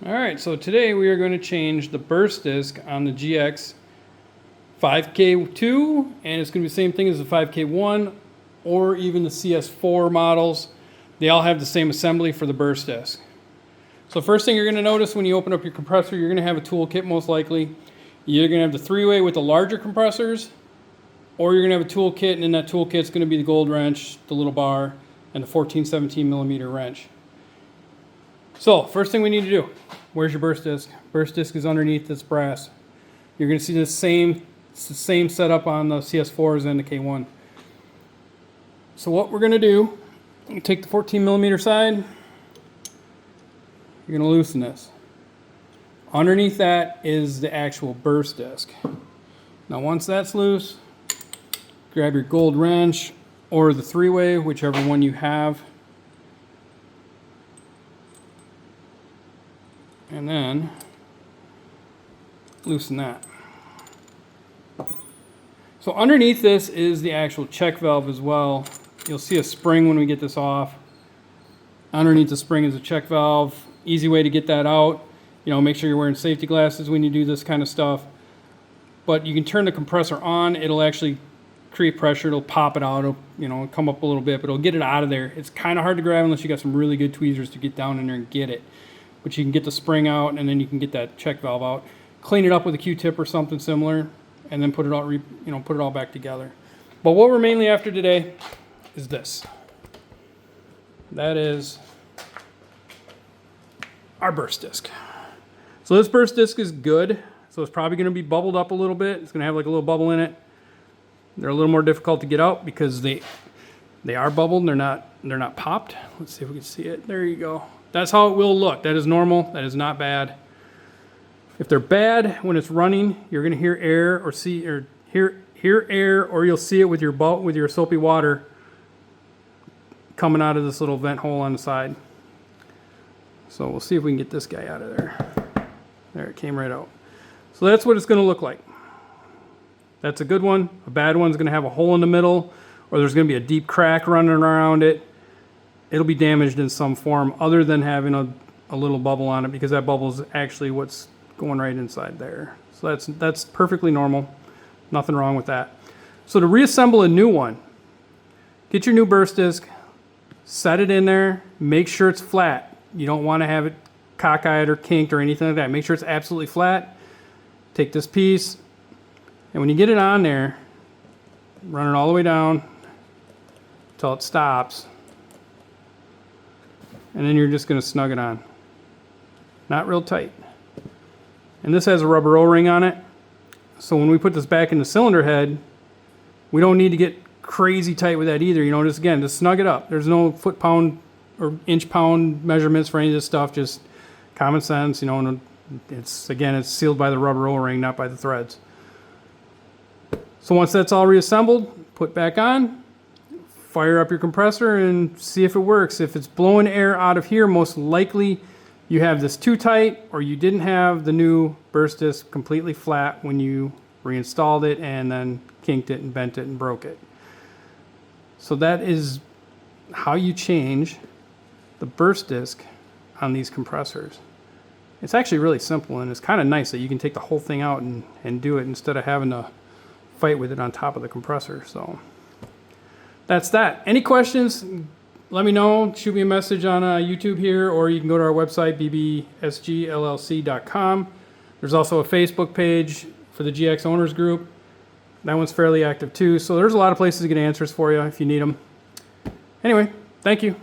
Alright, so today we are going to change the burst disc on the GX 5K2, and it's going to be the same thing as the 5K1 or even the CS4 models. They all have the same assembly for the burst disc. So first thing you're going to notice when you open up your compressor, you're going to have a toolkit most likely. You're going to have the three-way with the larger compressors, or you're going to have a toolkit, and in that toolkit it's going to be the gold wrench, the little bar, and the 14-17 millimeter wrench. So first thing we need to do, where's your burst disc? Burst disc is underneath this brass. You're going to see it's the same setup on the CS4s and the K1. So what we're going to do, you take the 14 millimeter side, you're going to loosen this. Underneath that is the actual burst disc. Now once that's loose, grab your gold wrench or the three-way, whichever one you have. And then loosen that. So underneath this is the actual check valve as well. You'll see a spring when we get this off. Underneath the spring is a check valve. Easy way to get that out. You know, make sure you're wearing safety glasses when you do this kind of stuff. But you can turn the compressor on. It'll actually create pressure. It'll pop it out. It'll, you know, come up a little bit, but it'll get it out of there. It's kind of hard to grab unless you got some really good tweezers to get down in there and get it. But you can get the spring out, and then you can get that check valve out. Clean it up with a Q-tip or something similar, and then put it all, put it all back together. But what we're mainly after today is this. That is our burst disc. So this burst disc is good. So it's probably going to be bubbled up a little bit. It's going to have like a little bubble in it. They're a little more difficult to get out because they are bubbled. They're not popped. Let's see if we can see it. There you go. That's how it will look. That is normal. That is not bad. If they're bad when it's running, you're going to hear air or hear air, or you'll see it with your soapy water coming out of this little vent hole on the side. So we'll see if we can get this guy out of there. There, it came right out. So that's what it's going to look like. That's a good one. A bad one's going to have a hole in the middle, or there's going to be a deep crack running around it. It'll be damaged in some form other than having a little bubble on it, because that bubble is actually what's going right inside there. So that's perfectly normal. Nothing wrong with that. So to reassemble a new one, get your new burst disc, set it in there, make sure it's flat. You don't want to have it cockeyed or kinked or anything like that. Make sure it's absolutely flat. Take this piece, and when you get it on there, run it all the way down until it stops. And then you're just going to snug it on. Not real tight. And this has a rubber O-ring on it. So when we put this back in the cylinder head, we don't need to get crazy tight with that either. You know, just snug it up. There's no foot-pound or inch-pound measurements for any of this stuff. Just common sense, you know, and it's sealed by the rubber O-ring, not by the threads. So once that's all reassembled, put back on. Fire up your compressor and see if it works. If it's blowing air out of here, most likely you have this too tight, or you didn't have the new burst disc completely flat when you reinstalled it and then kinked it and bent it and broke it. So that is how you change the burst disc on these compressors. It's actually really simple, and it's kind of nice that you can take the whole thing out and do it instead of having to fight with it on top of the compressor. So that's that. Any questions, let me know. Shoot me a message on YouTube here, or you can go to our website, bbsgllc.com. There's also a Facebook page for the GX Owners Group. That one's fairly active too. So there's a lot of places to get answers for you if you need them. Anyway, thank you.